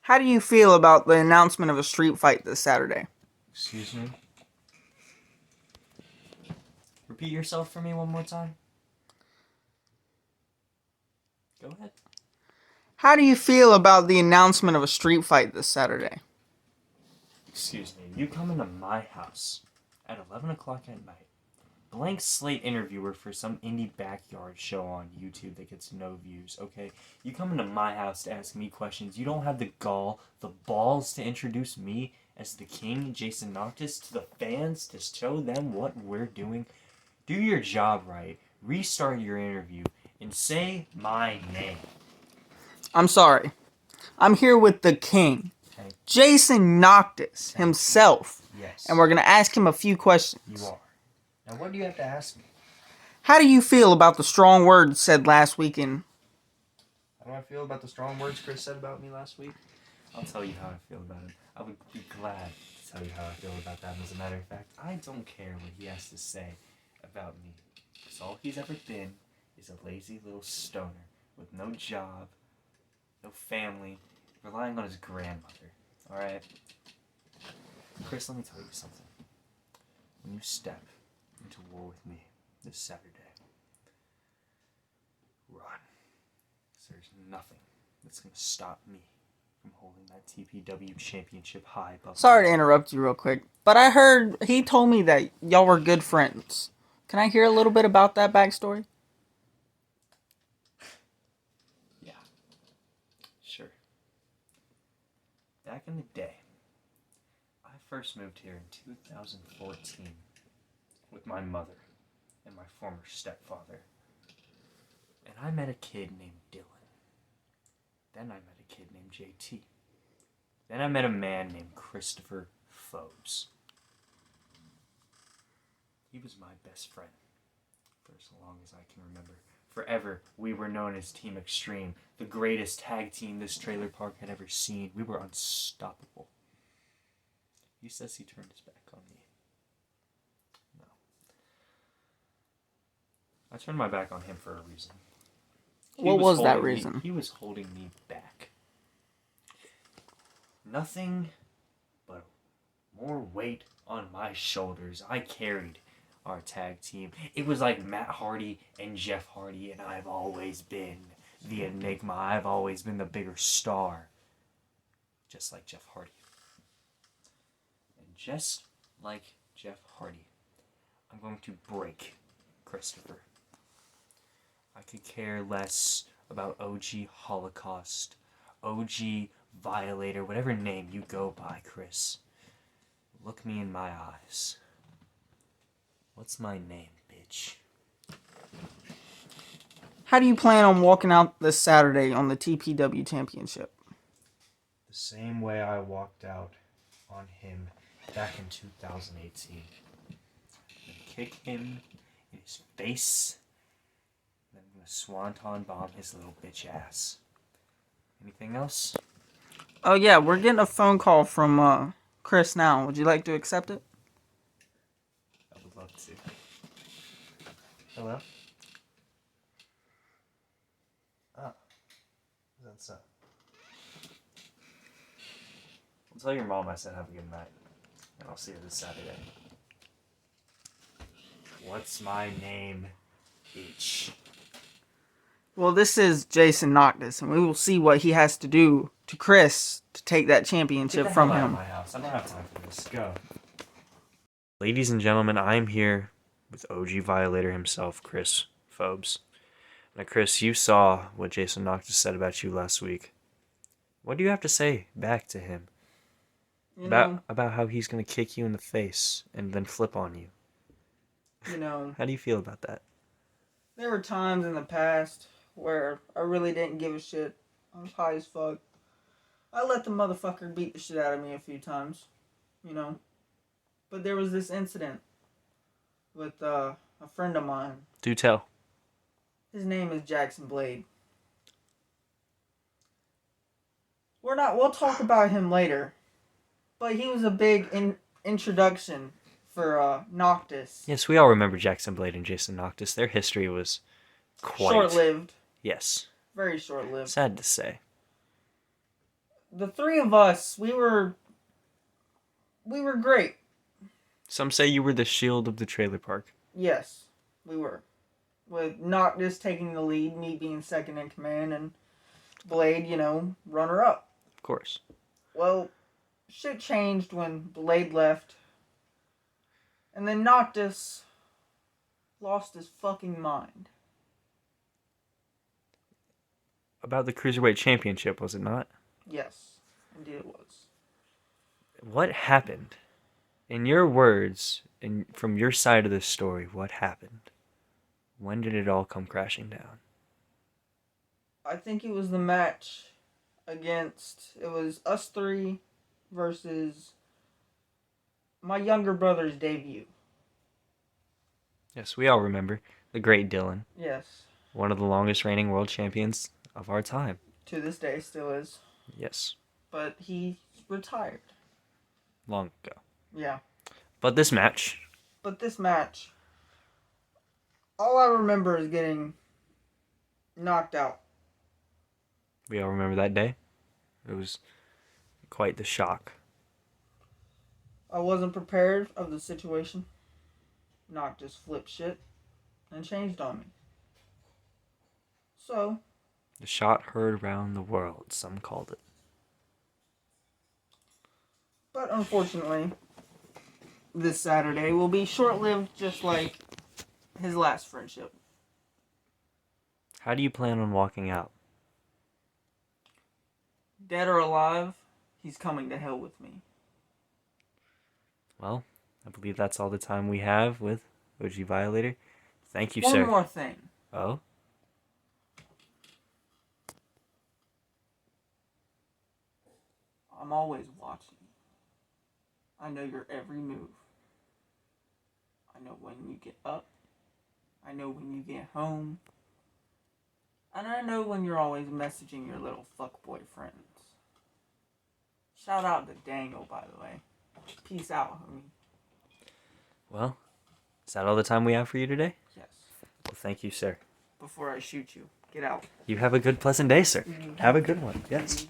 How do you feel about the announcement of a street fight this Saturday? Excuse me? Repeat yourself for me one more time. Go ahead. How do you feel about the announcement of a street fight this Saturday? Excuse me, you come into my house at 11 o'clock at night. Blank slate interviewer for some indie backyard show on YouTube that gets no views, okay? You come into my house to ask me questions. You don't have the balls to introduce me as the king, Jason Noctis, to the fans to show them what we're doing. Do your job right, restart your interview, and say my name. I'm sorry. I'm here with the king, Okay? Jason Noctis himself. Yes. And we're going to ask him a few questions. You are. Now, what do you have to ask me? How do you feel about the strong words said last weekend? How do I feel about the strong words Chris said about me last week? I'll tell you how I feel about it. I would be glad to tell you how I feel about that. As a matter of fact, I don't care what he has to say about me. Because all he's ever been is a lazy little stoner with no job, no family, relying on his grandmother. Alright? Chris, let me tell you something. When you step into war with me this Saturday, run. Because there's nothing that's going to stop me from holding that TPW championship high above. Sorry to interrupt you real quick, but I heard he told me that y'all were good friends. Can I hear a little bit about that backstory? Yeah. Sure. Back in the day, I first moved here in 2014 with my mother and my former stepfather. And I met a kid named Dylan. Then I met a kid named JT. Then I met a man named Christopher Phobes. He was my best friend for as long as I can remember. Forever, we were known as Team Extreme, the greatest tag team this trailer park had ever seen. We were unstoppable. He says he turned his back on me. No. I turned my back on him for a reason. What was that reason? He was holding me back. Nothing but more weight on my shoulders. I carried our tag team. It was like Matt Hardy and Jeff Hardy, and I've always been the enigma. I've always been the bigger star. Just like Jeff Hardy. And just like Jeff Hardy, I'm going to break Christopher. I could care less about OG Holocaust, OG Violator, whatever name you go by, Chris. Look me in my eyes. What's my name, bitch? How do you plan on walking out this Saturday on the TPW Championship? The same way I walked out on him back in 2018. And kick him in his face. Then I'm gonna swanton bomb his little bitch ass. Anything else? Oh yeah, we're getting a phone call from Chris now. Would you like to accept it? I would love to. Hello? Oh. That's up. I'll tell your mom I said have a good night. And I'll see her this Saturday. What's my name, bitch? Well, this is Jason Noctis, and we will see what he has to do to Chris to take that championship from Get the hell out of him. my house. I don't have time for this. Go. Ladies and gentlemen, I'm here with OG Violator himself, Chris Phobes. Now, Chris, you saw what Jason Noctis said about you last week. What do you have to say back to him? About how he's going to kick you in the face and then flip on you? How do you feel about that? There were times in the past where I really didn't give a shit. I was high as fuck. I let the motherfucker beat the shit out of me a few times, But there was this incident with a friend of mine. Do tell. His name is Jackson Blade. We'll talk about him later. But he was a big introduction for Noctis. Yes, we all remember Jackson Blade and Jason Noctis. Their history was quite... short-lived. Yes. Very short-lived. Sad to say. the three of us, we were great. Some say you were the shield of the trailer park. Yes, we were. With Noctis taking the lead, me being second in command, and Blade, runner up. Of course. Well, shit changed when Blade left. And then Noctis lost his fucking mind. About the Cruiserweight Championship, was it not? Yes, indeed it was. What happened? In your words, and from your side of the story, what happened? When did it all come crashing down? I think it was the match it was us three versus my younger brother's debut. Yes, we all remember. The great Dylan. Yes. One of the longest reigning world champions of our time. To this day still is. Yes. But he retired. Long ago. Yeah. But this match, all I remember is getting knocked out. we all remember that day. It was quite the shock. I wasn't prepared of the situation. Knock just flipped shit and changed on me. So, The shot heard round the world, some called it. but unfortunately, this Saturday will be short-lived just like his last friendship. How do you plan on walking out? Dead or alive, he's coming to hell with me. Well, I believe that's all the time we have with OG Violator. Thank you, One sir. more thing. Oh? I'm always watching. I know your every move. I know when you get up. I know when you get home. And I know when you're always messaging your little fuckboy friends. Shout out to Daniel, by the way. Peace out, homie. Well, is that all the time we have for you today? Yes. Well, thank you, sir. Before I shoot you, get out. You have a good, pleasant day, sir. Have a good one. Yes.